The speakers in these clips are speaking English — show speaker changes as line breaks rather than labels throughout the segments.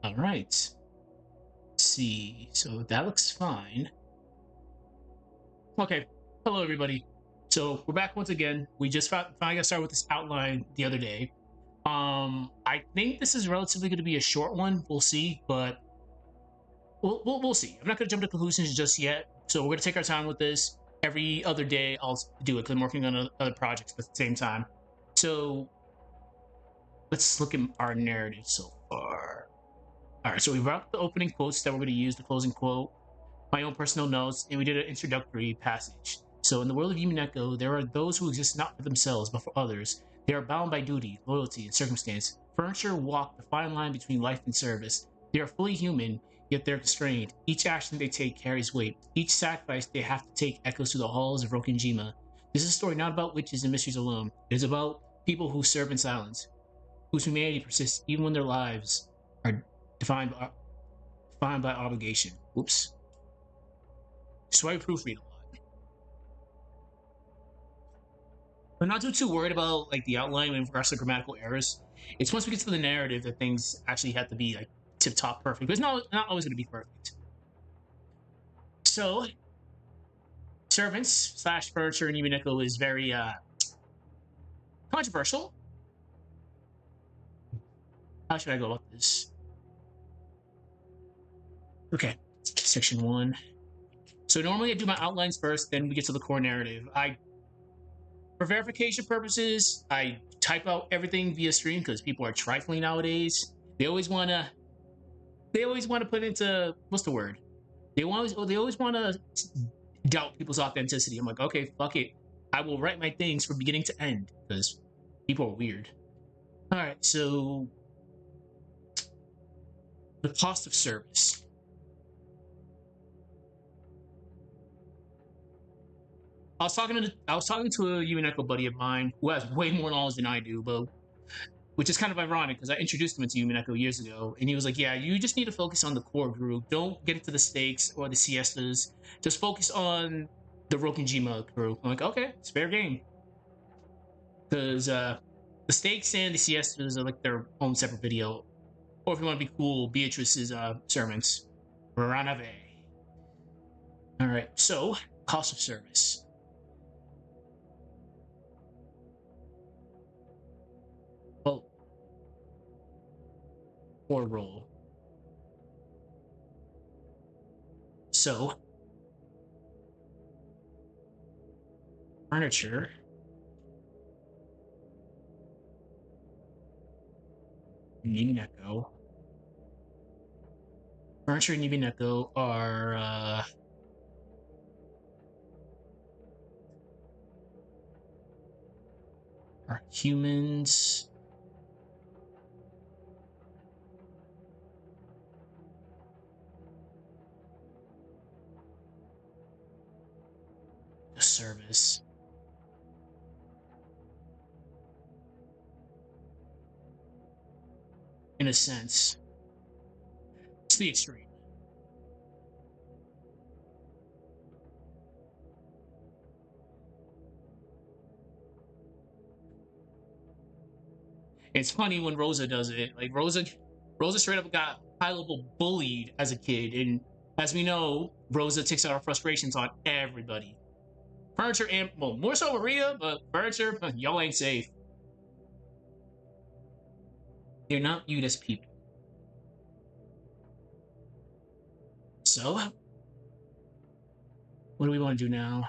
All right. Let's see. So that looks fine. Okay. Hello, everybody. So we're back once again. We just finally got started with this outline the other day. I think this is relatively going to be a short one. We'll see, but we'll see. I'm not going to jump to conclusions just yet. So we're going to take our time with this. Every other day, I'll do it because I'm working on other projects at the same time. So let's look at our narrative so far. All right, so we wrote the opening quotes that we're going to use, the closing quote, my own personal notes, and we did an introductory passage. So, in the world of Umineko, there are those who exist not for themselves, but for others. They are bound by duty, loyalty, and circumstance. Furniture walk the fine line between life and service. They are fully human, yet they're constrained. Each action they take carries weight. Each sacrifice they have to take echoes through the halls of Rokenjima. This is a story not about witches and mysteries alone. It is about people who serve in silence, whose humanity persists even when their lives are defined by obligation. Oops. So I proofread a lot. I'm not too worried about like the outline in regards to grammatical errors. It's once we get to the narrative that things actually have to be like tip top perfect. But it's not always going to be perfect. So servants slash furniture in Umineko is very controversial. How should I go about this? Okay, section 1. So normally I do my outlines first, then we get to the core narrative. For verification purposes, I type out everything via stream because people are trifling nowadays. They always want to put into what's the word? They always want to doubt people's authenticity. I'm like, okay, fuck it. I will write my things from beginning to end because people are weird. All right, so the cost of service. I was talking to a Umineko buddy of mine who has way more knowledge than I do, but which is kind of ironic because I introduced him into Umineko years ago, and he was like, "Yeah, you just need to focus on the core group. Don't get into the stakes or the siestas. Just focus on the Rokenjima crew." I'm like, "Okay, it's fair game." Because the stakes and the siestas are like their own separate video. Or if you want to be cool, Beatrice's sermons. Ranave. All right, so cost of service. Well, or roll. So furniture. Umineko. Furniture and Umineko are humans. A service. In a sense. It's the extreme. It's funny when Rosa does it. Like Rosa straight up got high level bullied as a kid, and as we know, Rosa takes out her frustrations on everybody. Furniture and well, more so Maria, but furniture, y'all ain't safe. They're not viewed as people. So, what do we want to do now?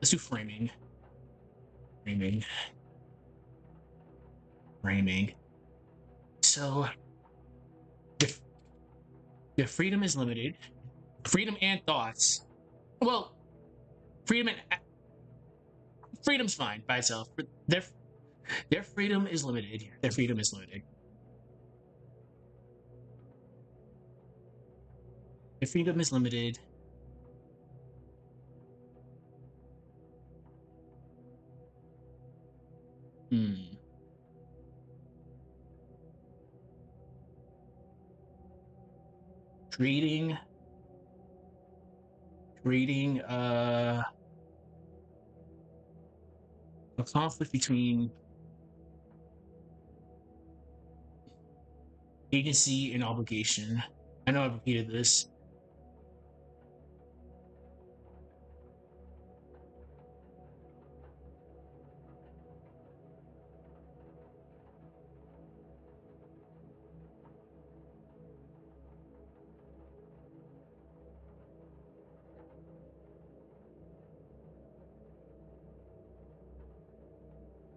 Let's do framing. Framing. Framing. So, the freedom is limited. Freedom and thoughts. Well, freedom and freedom's fine by itself. Their freedom is limited. Their freedom is limited. Their freedom is limited. Hmm. Creating a conflict between Agency and obligation. I know I've repeated this.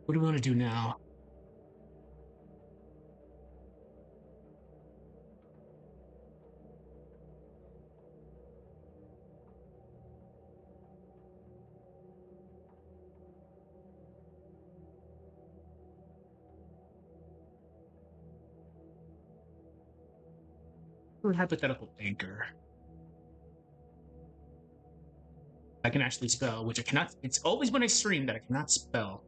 What do we want to do now? Hypothetical anchor. I can actually spell, which I cannot. It's always when I stream that I cannot spell.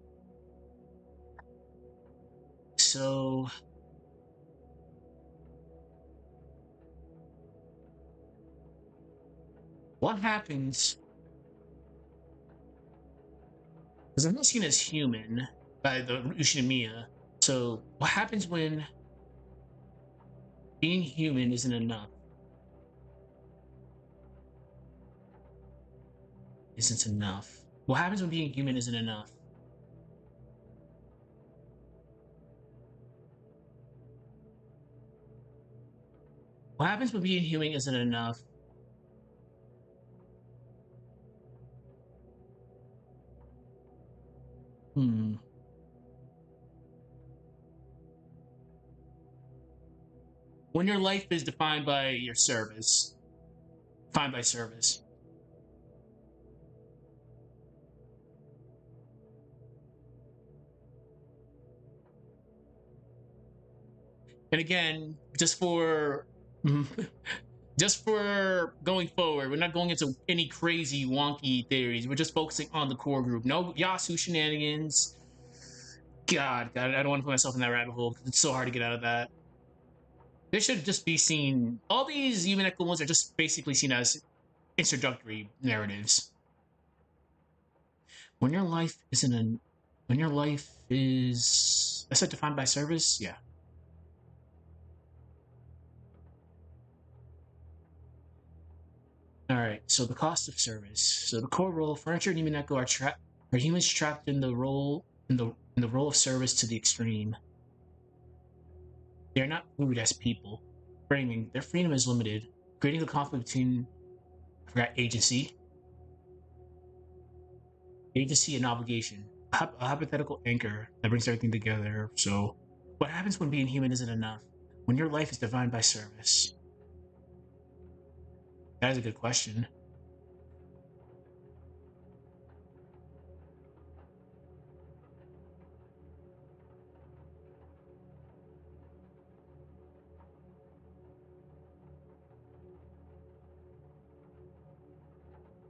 So, what happens? Because I'm not seen as human by the Ushiromiya. So, what happens when being human isn't enough? Isn't enough. What happens when being human isn't enough? What happens when being human isn't enough? Hmm. When your life is defined by your service, defined by service. And again, just for going forward, we're not going into any crazy wonky theories. We're just focusing on the core group. No Yasu shenanigans. God, I don't want to put myself in that rabbit hole because it's so hard to get out of that. They should just be seen. All these Umineko ones are just basically seen as introductory narratives. When your life isn't an, when your life is, I said defined by service. Yeah. All right. So the cost of service. So the core role, furniture and Umineko are humans trapped in the role in the role of service to the extreme. They are not viewed as people. Framing their freedom is limited, creating the conflict between I forgot agency and obligation. A hypothetical anchor that brings everything together. So, what happens when being human isn't enough? When your life is defined by service? That is a good question.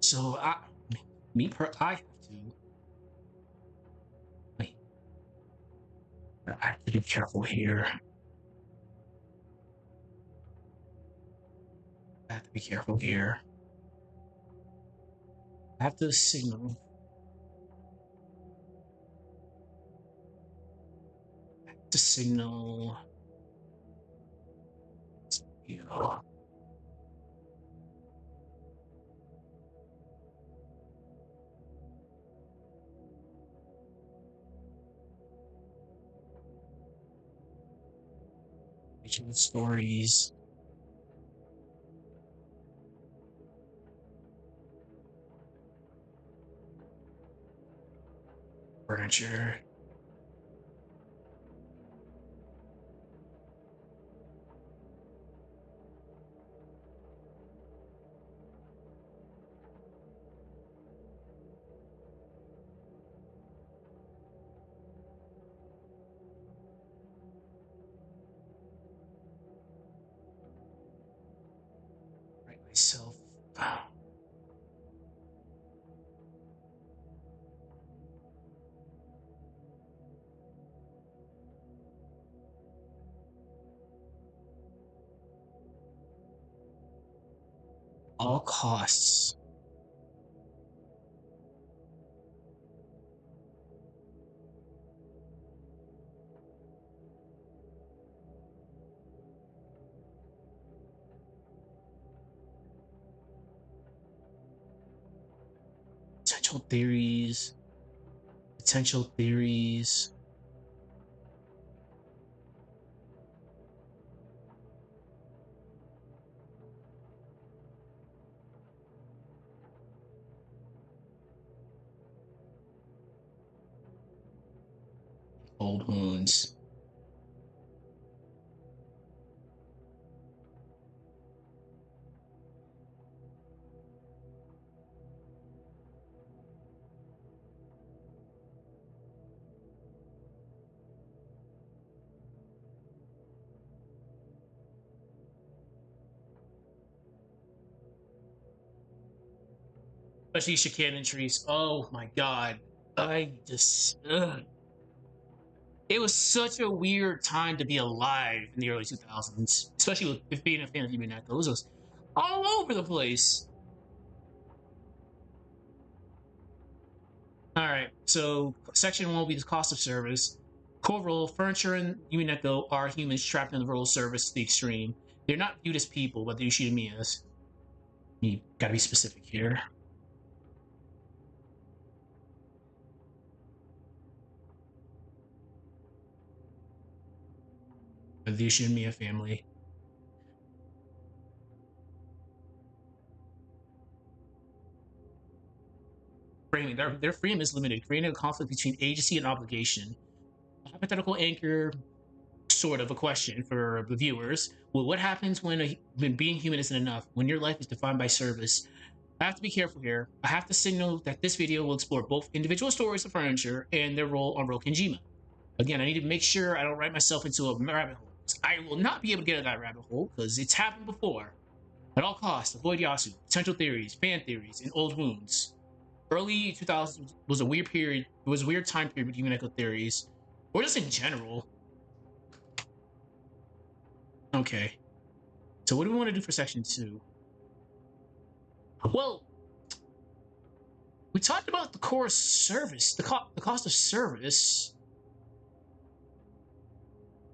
So, I have to. Wait, I have to be careful here. I have to be careful here. I have to signal. To signal. You know, stories. Furniture. Write myself. All costs. Potential theories. Potential theories. Old wounds. Especially Shannon trees. Oh my god. I just. Ugh. It was such a weird time to be alive in the early 2000s, especially with being a fan of Umineko. It was all over the place. All right, so section one will be the cost of service. Core role: furniture and Umineko are humans trapped in the role of service to the extreme. They're not viewed as people, but the Ushiromiyas. You gotta be specific here. The Ushiromiya family. Framing their freedom is limited, creating a conflict between agency and obligation. A hypothetical anchor, sort of a question for the viewers. Well, what happens when being human isn't enough? When your life is defined by service? I have to be careful here. I have to signal that this video will explore both individual stories of furniture and their role on Rokenjima. Again, I need to make sure I don't write myself into a rabbit hole. I will not be able to get in that rabbit hole because it's happened before. At all costs, avoid Yasu, potential theories, fan theories, and old wounds. Early 2000s was a weird period. It was a weird time period with Umineko theories, or just in general. Okay, so what do we want to do for section 2? Well, we talked about the core service, the cost of service.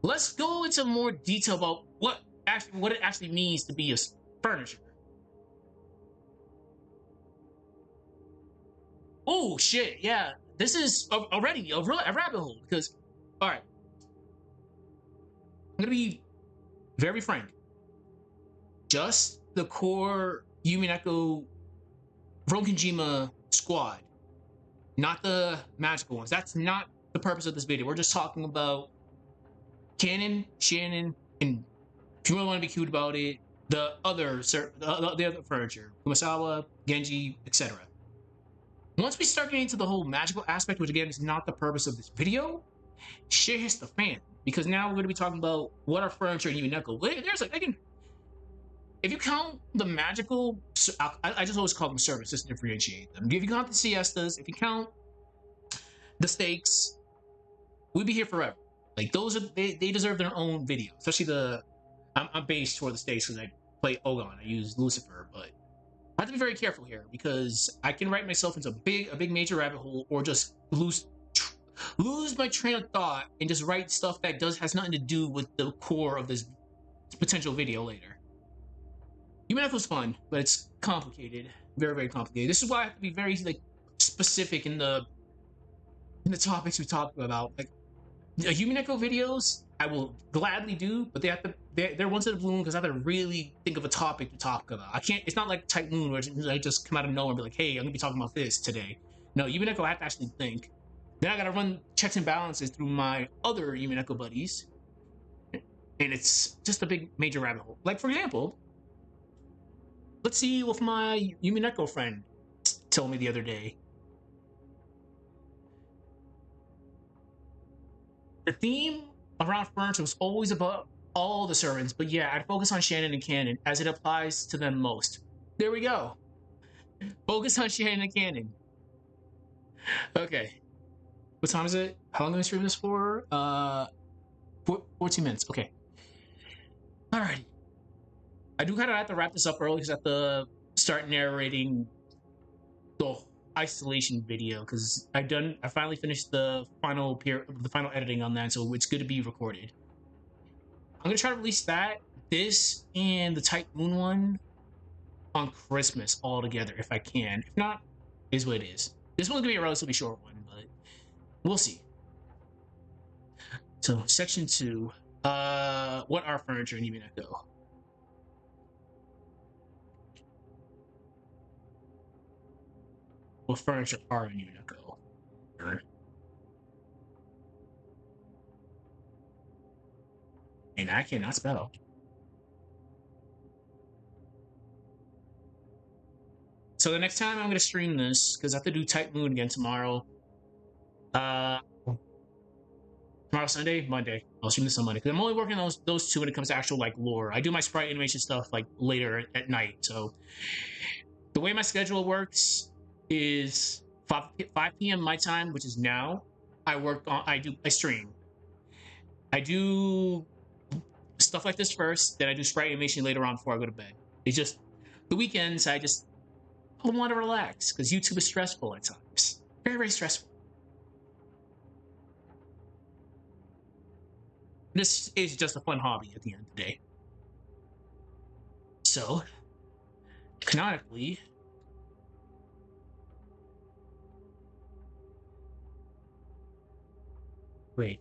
Let's go into more detail about what it actually means to be a furniture. Oh shit, yeah. This is already a rabbit hole because, all right, I'm gonna be very frank. Just the core Umineko Rokenjima squad, not the magical ones. That's not the purpose of this video. We're just talking about Kanon, Shannon, and if you really want to be cute about it, the other furniture, Kumasawa, Genji, etc. Once we start getting into the whole magical aspect, which again is not the purpose of this video, shit hits the fan. Because now we're going to be talking about what are furniture and Umineko. There's like, again, if you count the magical, I just always call them service just to differentiate them. If you count the siestas, if you count the stakes, we'd be here forever. Like those are they deserve their own video. Especially I'm based toward the stakes because I play Ogon. I use Lucifer, but I have to be very careful here because I can write myself into a big major rabbit hole or just lose my train of thought and just write stuff that has nothing to do with the core of this potential video later. Umineko was fun, but it's complicated, very complicated. This is why I have to be very like specific in the topics we talk about. Like Umineko videos, I will gladly do, but they're once in a blue moon because I have to really think of a topic to talk about. I can't. It's not like Type Moon where I just come out of nowhere and be like, "Hey, I'm gonna be talking about this today." No, Umineko, I have to actually think. Then I gotta run checks and balances through my other Umineko buddies, and it's just a big major rabbit hole. Like for example, let's see what my Umineko friend told me the other day. The theme around furniture was always about all the servants, but yeah, I'd focus on Shannon and Kanon as it applies to them most. There we go. Focus on Shannon and Kanon. Okay. What time is it? How long am I streaming this for? 14 minutes. Okay. Alrighty. I do kind of have to wrap this up early because I have to start narrating the isolation video because I finally finished the final editing on that, so it's good to be recorded. I'm gonna try to release this and the Type Moon one on Christmas all together if I can. If not, Is what it is. This one's gonna be a relatively short one, but we'll see. So section 2. What are furniture in Umineko? What furniture are in Umineko? And I cannot spell. So the next time I'm gonna stream this, because I have to do Type Moon again tomorrow. Tomorrow Sunday, Monday. I'll stream this on Monday because I'm only working on those two when it comes to actual like lore. I do my sprite animation stuff like later at night. So the way my schedule works is 5 p.m. my time, which is now. I stream. I do stuff like this first, then I do sprite animation later on before I go to bed. It's just the weekends I want to relax because YouTube is stressful at times. Very, very stressful. This is just a fun hobby at the end of the day. So, canonically, wait.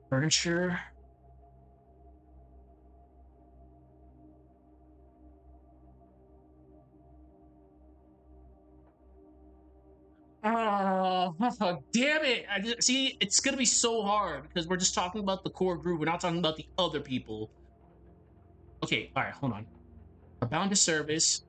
Furniture. Oh, damn it. See, it's going to be so hard because we're just talking about the core group. We're not talking about the other people. Okay, all right, hold on. Are bound to service.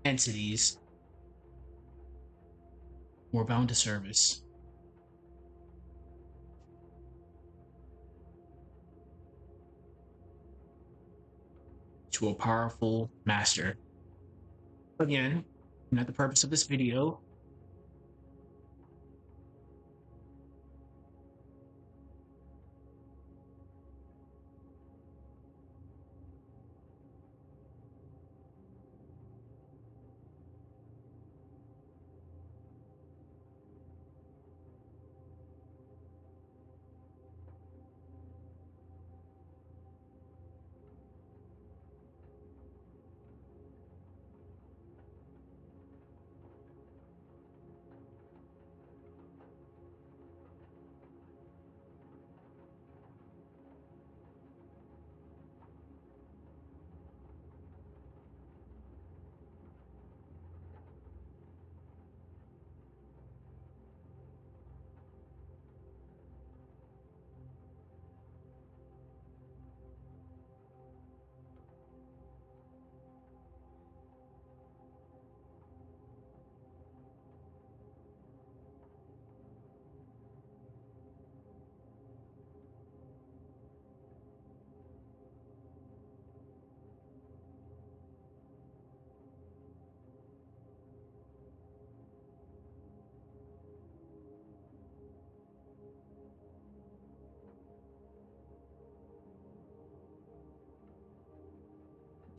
Entities. More bound to service. To a powerful master. Again, not the purpose of this video.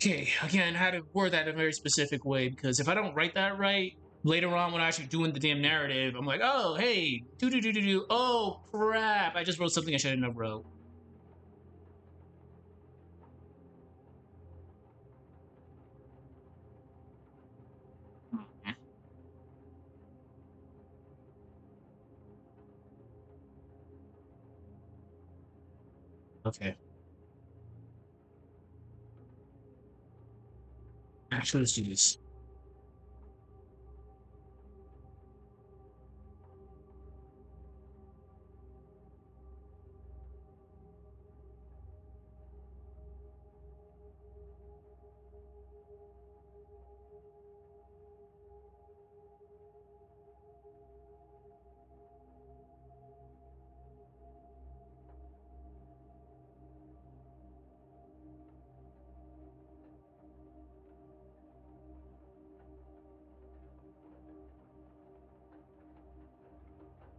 Okay, again, how to word that in a very specific way because if I don't write that right, later on when I'm actually doing the damn narrative, I'm like, oh, hey, do. Oh, crap. I just wrote something I shouldn't have wrote. Okay. Actually, let's do this.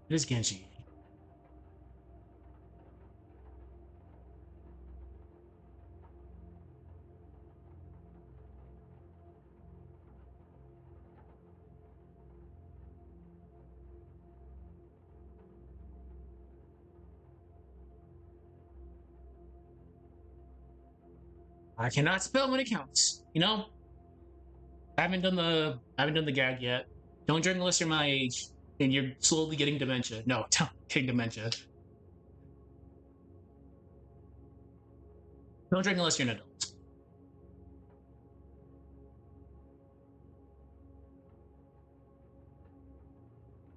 It is Genji. I cannot spell when it counts. You know, I haven't done the gag yet. Don't drink unless you're my age and you're slowly getting dementia. No, don't getting dementia. Don't drink unless you're an adult.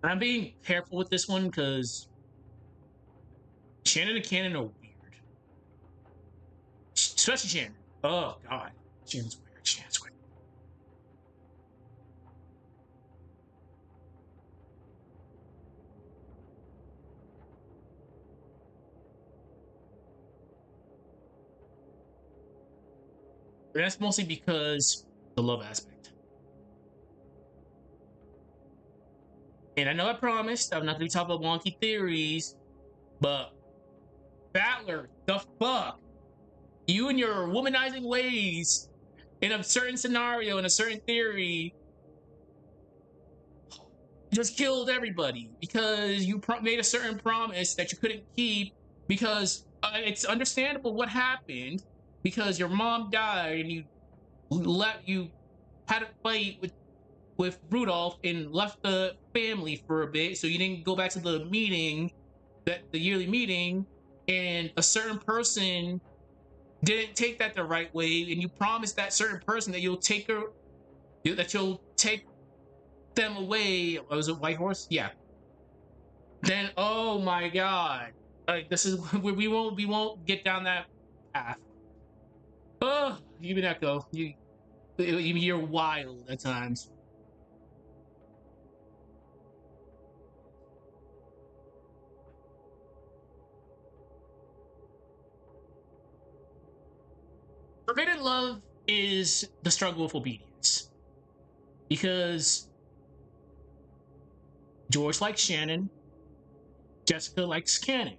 And I'm being careful with this one because Shannon and Kanon are weird, especially Shannon. Oh God, Shannon's weird. Shannon's weird. But that's mostly because the love aspect. And I know I promised I'm not going to talk about wonky theories, but Battler, the fuck, you and your womanizing ways in a certain scenario in a certain theory just killed everybody because you made a certain promise that you couldn't keep because it's understandable what happened because your mom died and you had a fight with Rudolph and left the family for a bit, so you didn't go back to the meeting, that the yearly meeting, and a certain person didn't take that the right way, and you promised that certain person that you'll take them away. Was it White Horse? Yeah. Then oh my god, like this is we won't get down that path. Oh, Umineko, you're wild at times. Forbidden love is the struggle with obedience because George likes Shannon, Jessica likes Cannon,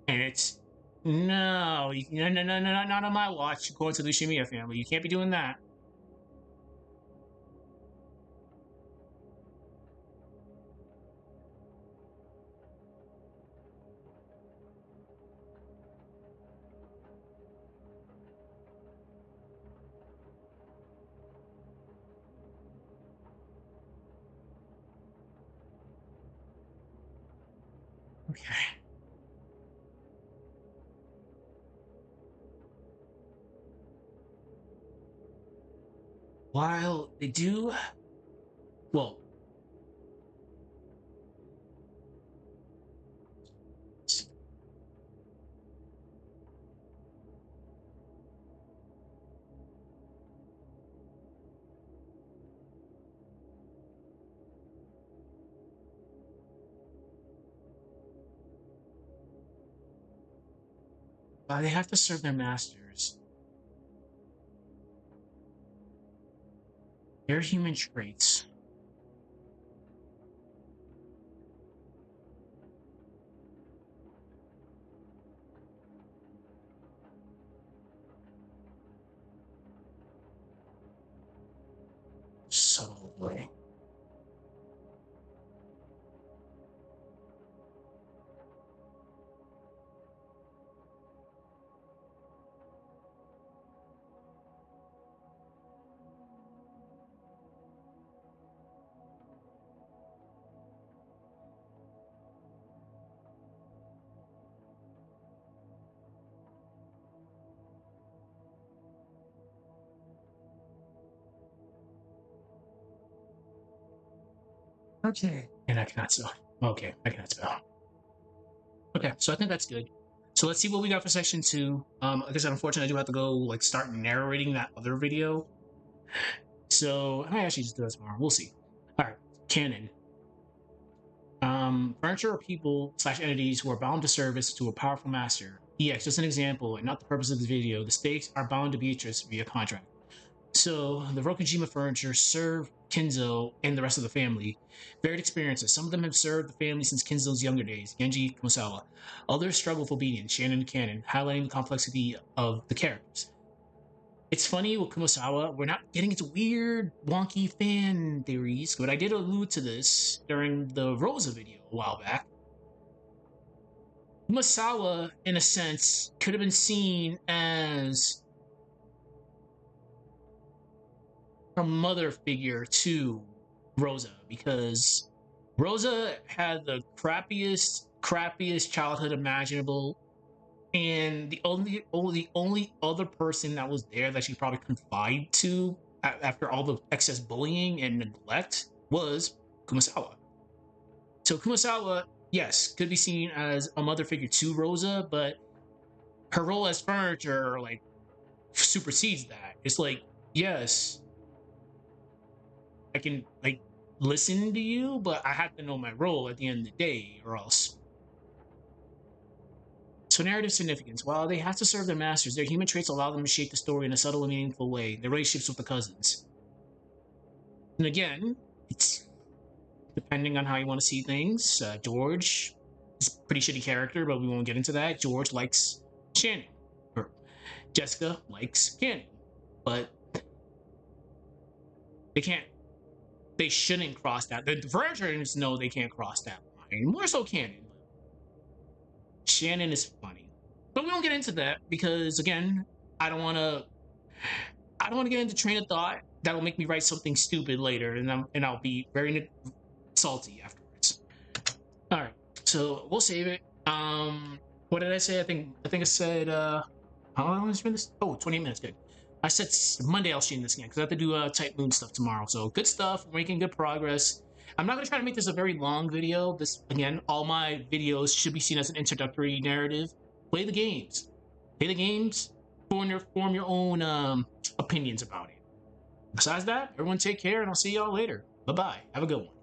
and it's no, no, no, no, no, not on my watch. Going to the Ushiromiya family, you can't be doing that. Okay. While they do, well, they have to serve their masters. Their human traits. Subtly. Okay. And I cannot spell. Okay, I cannot spell. Okay, so I think that's good. So let's see what we got for section two. Like I said, unfortunately, I do have to go like start narrating that other video. So I might actually just do that tomorrow. We'll see. All right, Canon. Furniture or people slash entities who are bound to service to a powerful master. EX, just an example, and not the purpose of this video. The stakes are bound to Beatrice via contract. So the Rokujima furniture serve Kinzo and the rest of the family. Varied experiences. Some of them have served the family since Kinzo's younger days, Genji, Kumasawa. Others struggle with obedience, Shannon and Kanon, highlighting the complexity of the characters. It's funny with Kumasawa, we're not getting into weird, wonky fan theories, but I did allude to this during the Rosa video a while back. Kumasawa, in a sense, could have been seen as a mother figure to Rosa, because Rosa had the crappiest childhood imaginable, and the only other person that was there that she probably confided to after all the excess bullying and neglect was Kumasawa. So Kumasawa, yes, could be seen as a mother figure to Rosa, but her role as furniture like supersedes that. It's like, yes, I can like listen to you, but I have to know my role at the end of the day, or else. So narrative significance. While they have to serve their masters, their human traits allow them to shape the story in a subtle and meaningful way. Their relationships with the cousins. And again, it's depending on how you want to see things. George is a pretty shitty character, but we won't get into that. George likes Shannon. Or Jessica likes Kanon. But they can't, they shouldn't cross that. The Virgins know they can't cross that line. More so Kanon. Shannon is funny. But we won't get into that because again, I don't want to get into train of thought that will make me write something stupid later, and I'll be very salty afterwards. All right, so we'll save it. What did I say? I think I said how long has been this? Oh, 28 minutes. Good. I said Monday I'll stream this again because I have to do Type Moon stuff tomorrow. So good stuff. We're making good progress. I'm not gonna try to make this a very long video. This again, all my videos should be seen as an introductory narrative. Play the games. Play the games. Form your own opinions about it. Besides that, everyone take care, and I'll see y'all later. Bye bye. Have a good one.